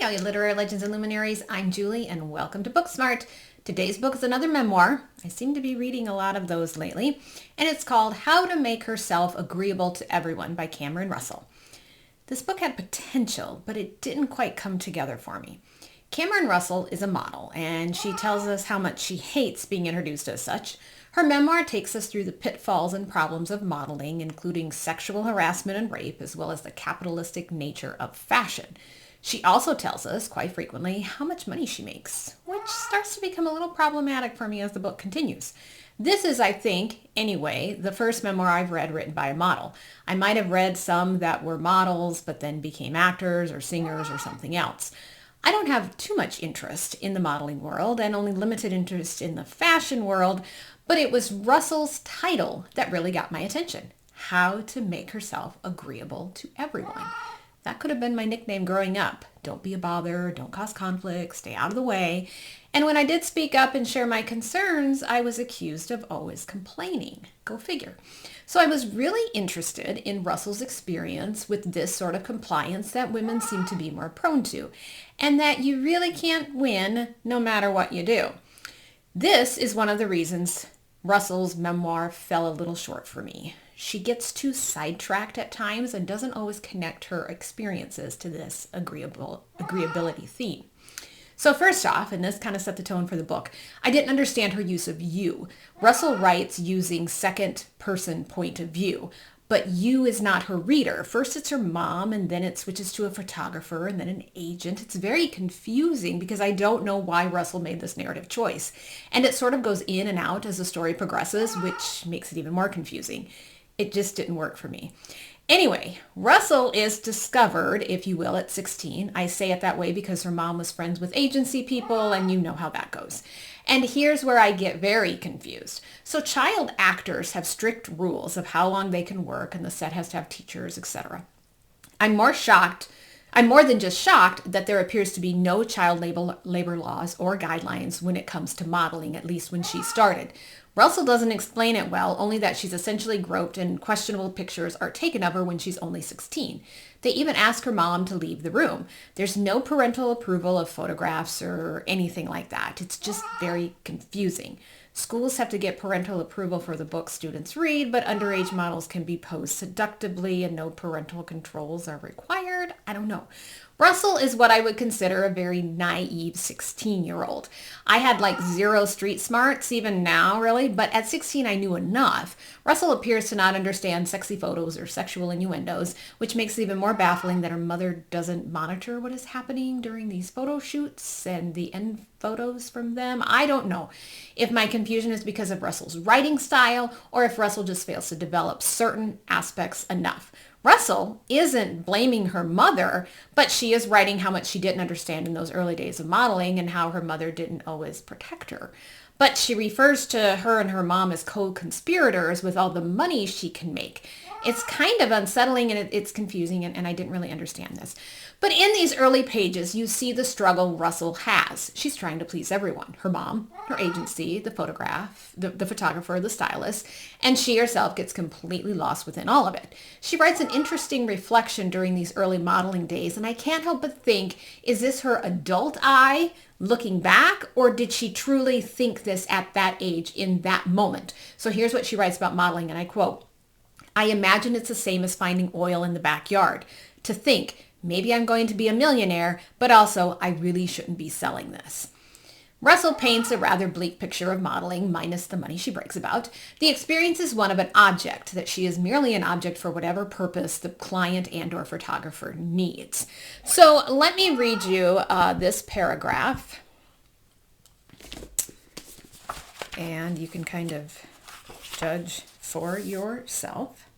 all you literary legends and luminaries. I'm Julie and welcome to Booksmart. Today's book is another memoir. I seem to be reading a lot of those lately. And it's called How to Make Herself Agreeable to Everyone by Cameron Russell. This book had potential, but it didn't quite come together for me. Cameron Russell is a model, and she tells us how much she hates being introduced as such. Her memoir takes us through the pitfalls and problems of modeling, including sexual harassment and rape, as well as the capitalistic nature of fashion. She also tells us, quite frequently, how much money she makes, which starts to become a little problematic for me as the book continues. This is, I think, anyway, the first memoir I've read written by a model. I might have read some that were models, but then became actors or singers or something else. I don't have too much interest in the modeling world and only limited interest in the fashion world, but it was Russell's title that really got my attention. How to Make Herself Agreeable to Everyone. That could have been my nickname growing up. Don't be a bother, don't cause conflict, stay out of the way. And when I did speak up and share my concerns, I was accused of always complaining. Go figure. So I was really interested in Russell's experience with this sort of compliance that women seem to be more prone to, and that you really can't win no matter what you do. This is one of the reasons Russell's memoir fell a little short for me. She gets too sidetracked at times and doesn't always connect her experiences to this agreeability theme. So first off, and this kind of set the tone for the book, I didn't understand her use of you. Russell writes using second person point of view, but you is not her reader. First it's her mom, and then it switches to a photographer and then an agent. It's very confusing because I don't know why Russell made this narrative choice. And it sort of goes in and out as the story progresses, which makes it even more confusing. It just didn't work for me. Anyway, Russell is discovered, if you will, at 16. I say it that way because her mom was friends with agency people, and you know how that goes. And here's where I get very confused. So child actors have strict rules of how long they can work, and the set has to have teachers, etc. I'm more than just shocked that there appears to be no child labor laws or guidelines when it comes to modeling, at least when she started. Russell doesn't explain it well, only that she's essentially groped and questionable pictures are taken of her when she's only 16. They even ask her mom to leave the room. There's no parental approval of photographs or anything like that. It's just very confusing. Schools have to get parental approval for the books students read, but underage models can be posed seductively and no parental controls are required. I don't know. Russell is what I would consider a very naive 16-year-old. I had like zero street smarts even now, really, but at 16 I knew enough. Russell appears to not understand sexy photos or sexual innuendos, which makes it even more baffling that her mother doesn't monitor what is happening during these photo shoots and the end photos from them. I don't know if my confusion is because of Russell's writing style or if Russell just fails to develop certain aspects enough. Russell isn't blaming her mother, but she is writing how much she didn't understand in those early days of modeling and how her mother didn't always protect her. But she refers to her and her mom as co-conspirators with all the money she can make. It's kind of unsettling and it's confusing, and I didn't really understand this. But in these early pages, you see the struggle Russell has. She's trying to please everyone. Her mom, her agency, the photographer, the stylist, and she herself gets completely lost within all of it. She writes an interesting reflection during these early modeling days, and I can't help but think, is this her adult eye looking back, or did she truly think this at that age in that moment? So here's what she writes about modeling, and I quote, "I imagine it's the same as finding oil in the backyard. To think, maybe I'm going to be a millionaire, but also I really shouldn't be selling this." Russell paints a rather bleak picture of modeling, minus the money she brags about. The experience is one of an object, that she is merely an object for whatever purpose the client and or photographer needs. So let me read you this paragraph, and you can kind of judge for yourself.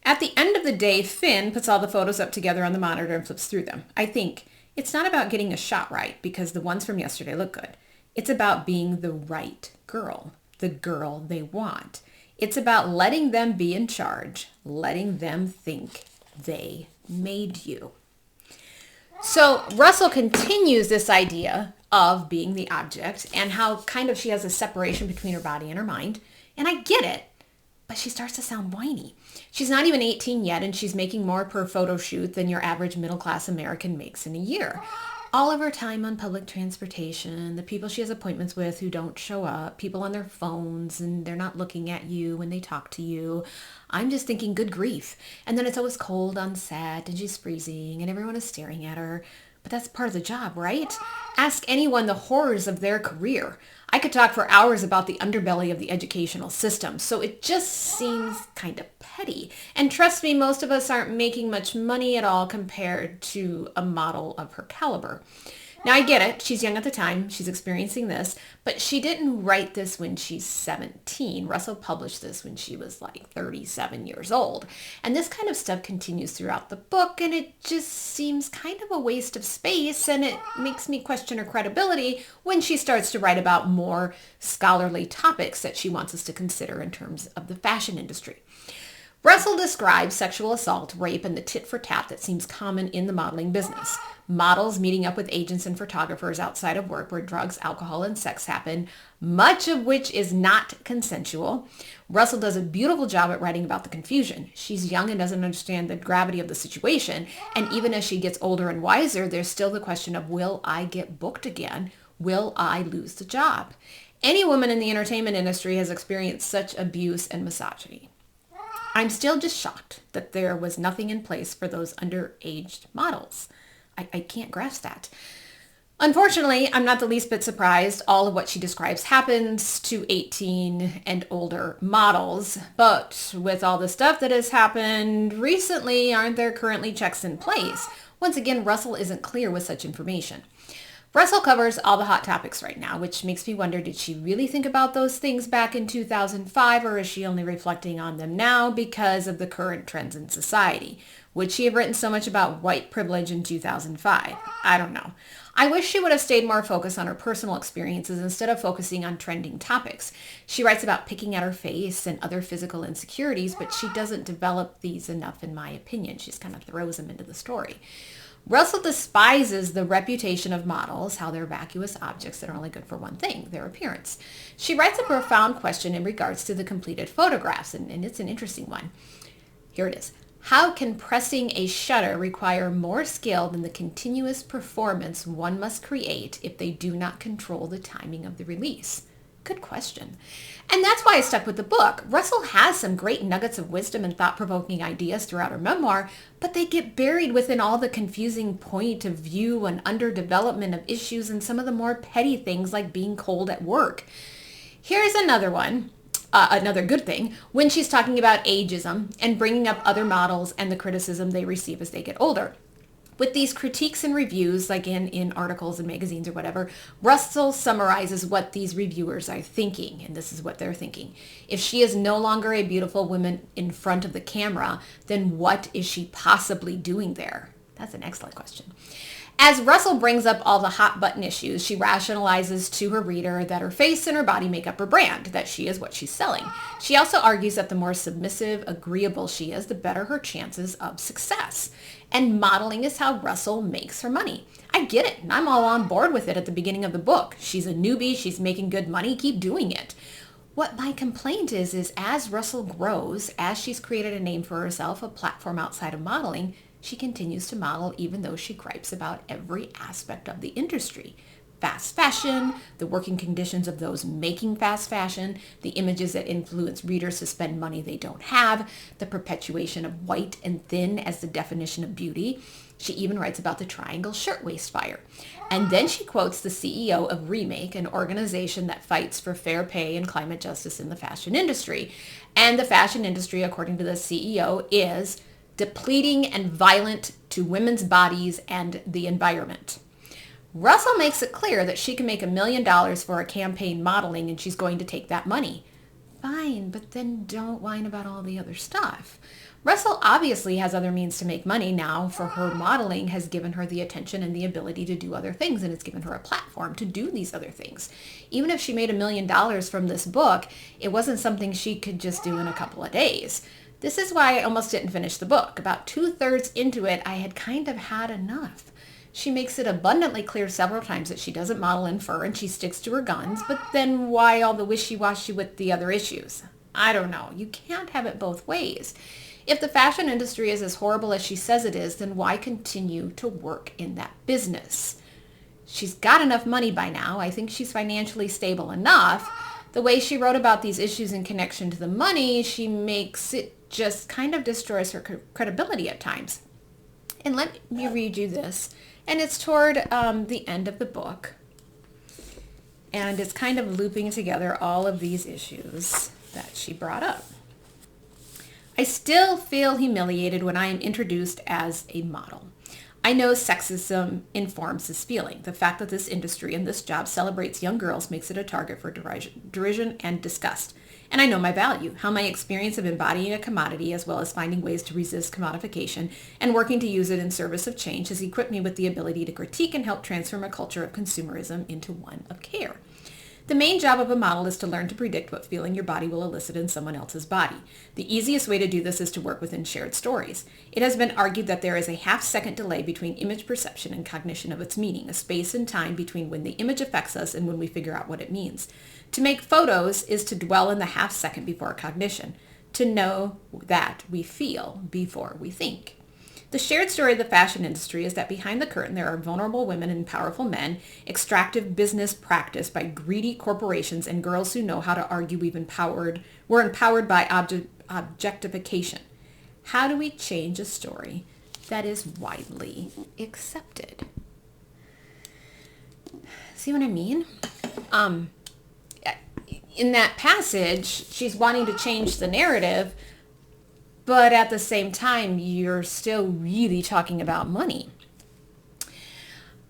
"At the end of the day, Finn puts all the photos up together on the monitor and flips through them. I think it's not about getting a shot right because the ones from yesterday look good. It's about being the right girl, the girl they want. It's about letting them be in charge, letting them think they made you." So Russell continues this idea of being the object and how kind of she has a separation between her body and her mind. And I get it. but she starts to sound whiny. She's not even 18 yet, and she's making more per photo shoot than your average middle-class American makes in a year. All of her time on public transportation, the people she has appointments with who don't show up, people on their phones and they're not looking at you when they talk to you. I'm just thinking, good grief. And then it's always cold on set and she's freezing and everyone is staring at her. But that's part of the job, right? Ask anyone the horrors of their career. I could talk for hours about the underbelly of the educational system, so it just seems kind of petty. And trust me, most of us aren't making much money at all compared to a model of her caliber. Now, I get it. She's young at the time. She's experiencing this. But she didn't write this when she's 17. Russell published this when she was like 37 years old. And this kind of stuff continues throughout the book, and it just seems kind of a waste of space, and it makes me question her credibility when she starts to write about more scholarly topics that she wants us to consider in terms of the fashion industry. Russell describes sexual assault, rape, and the tit for tat that seems common in the modeling business. Models meeting up with agents and photographers outside of work where drugs, alcohol, and sex happen, much of which is not consensual. Russell does a beautiful job at writing about the confusion. She's young and doesn't understand the gravity of the situation, and even as she gets older and wiser, there's still the question of, will I get booked again? Will I lose the job? Any woman in the entertainment industry has experienced such abuse and misogyny. I'm still just shocked that there was nothing in place for those underaged models. I can't grasp that. Unfortunately, I'm not the least bit surprised. All of what she describes happens to 18 and older models. But with all the stuff that has happened recently, aren't there currently checks in place? Once again, Russell isn't clear with such information. Russell covers all the hot topics right now, which makes me wonder, did she really think about those things back in 2005, or is she only reflecting on them now because of the current trends in society? Would she have written so much about white privilege in 2005? I don't know. I wish she would have stayed more focused on her personal experiences instead of focusing on trending topics. She writes about picking at her face and other physical insecurities, but she doesn't develop these enough, in my opinion. She just kind of throws them into the story. Russell despises the reputation of models, how they're vacuous objects that are only good for one thing, their appearance. She writes a profound question in regards to the completed photographs, and it's an interesting one. Here it is. How can pressing a shutter require more skill than the continuous performance one must create if they do not control the timing of the release? Good question. And that's why I stuck with the book. Russell has some great nuggets of wisdom and thought-provoking ideas throughout her memoir, but they get buried within all the confusing point of view and underdevelopment of issues and some of the more petty things like being cold at work. Here's another one. Another good thing, when she's talking about ageism and bringing up other models and the criticism they receive as they get older. With these critiques and reviews, like in articles and magazines or whatever, Russell summarizes what these reviewers are thinking, and this is what they're thinking. If she is no longer a beautiful woman in front of the camera, then what is she possibly doing there? That's an excellent question. As Russell brings up all the hot button issues, she rationalizes to her reader that her face and her body make up her brand, that she is what she's selling. She also argues that the more submissive, agreeable she is, the better her chances of success. And modeling is how Russell makes her money. I get it, and I'm all on board with it at the beginning of the book. She's a newbie, she's making good money, keep doing it. What my complaint is as Russell grows, as she's created a name for herself, a platform outside of modeling, she continues to model even though she gripes about every aspect of the industry. Fast fashion, the working conditions of those making fast fashion, the images that influence readers to spend money they don't have, the perpetuation of white and thin as the definition of beauty. She even writes about the triangle shirtwaist fire. And then she quotes the CEO of Remake, an organization that fights for fair pay and climate justice in the fashion industry. And the fashion industry, according to the CEO, is depleting and violent to women's bodies and the environment. Russell makes it clear that she can make $1 million for a campaign modeling and she's going to take that money. Fine, but then don't whine about all the other stuff. Russell obviously has other means to make money now, for her modeling has given her the attention and the ability to do other things, and it's given her a platform to do these other things. Even if she made $1 million from this book, it wasn't something she could just do in a couple of days. This is why I almost didn't finish the book. About 2/3 into it, I had kind of had enough. She makes it abundantly clear several times that she doesn't model in fur and she sticks to her guns, but then why all the wishy-washy with the other issues? I don't know. You can't have it both ways. If the fashion industry is as horrible as she says it is, then why continue to work in that business? She's got enough money by now. I think she's financially stable enough. The way she wrote about these issues in connection to the money, she makes it just kind of destroys her credibility at times. And let me read you this. And it's toward the end of the book. And it's kind of looping together all of these issues that she brought up. I still feel humiliated when I am introduced as a model. I know sexism informs this feeling. The fact that this industry and this job celebrates young girls makes it a target for derision and disgust. And I know my value, how my experience of embodying a commodity as well as finding ways to resist commodification and working to use it in service of change has equipped me with the ability to critique and help transform a culture of consumerism into one of care. The main job of a model is to learn to predict what feeling your body will elicit in someone else's body. The easiest way to do this is to work within shared stories. It has been argued that there is a half-second delay between image perception and cognition of its meaning, a space and time between when the image affects us and when we figure out what it means. To make photos is to dwell in the half-second before cognition, to know that we feel before we think. The shared story of the fashion industry is that behind the curtain there are vulnerable women and powerful men, extractive business practiced by greedy corporations, and girls who know how to argue we're empowered by objectification. How do we change a story that is widely accepted? See what I mean? In that passage, she's wanting to change the narrative, but at the same time, you're still really talking about money.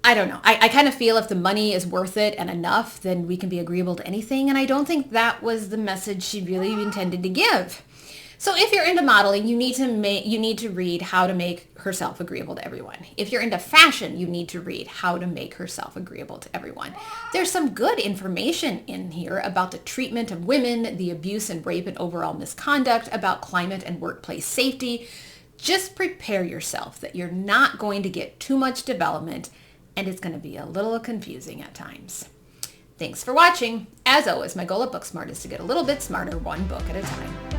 I don't know. I kind of feel if the money is worth it and enough, then we can be agreeable to anything. And I don't think that was the message she really intended to give. So if you're into modeling, you need to read How to Make Herself Agreeable to Everyone. If you're into fashion, you need to read How to Make Herself Agreeable to Everyone. There's some good information in here about the treatment of women, the abuse and rape and overall misconduct, about climate and workplace safety. Just prepare yourself that you're not going to get too much development, and it's going to be a little confusing at times. Thanks for watching. As always, my goal at Booksmart is to get a little bit smarter, one book at a time.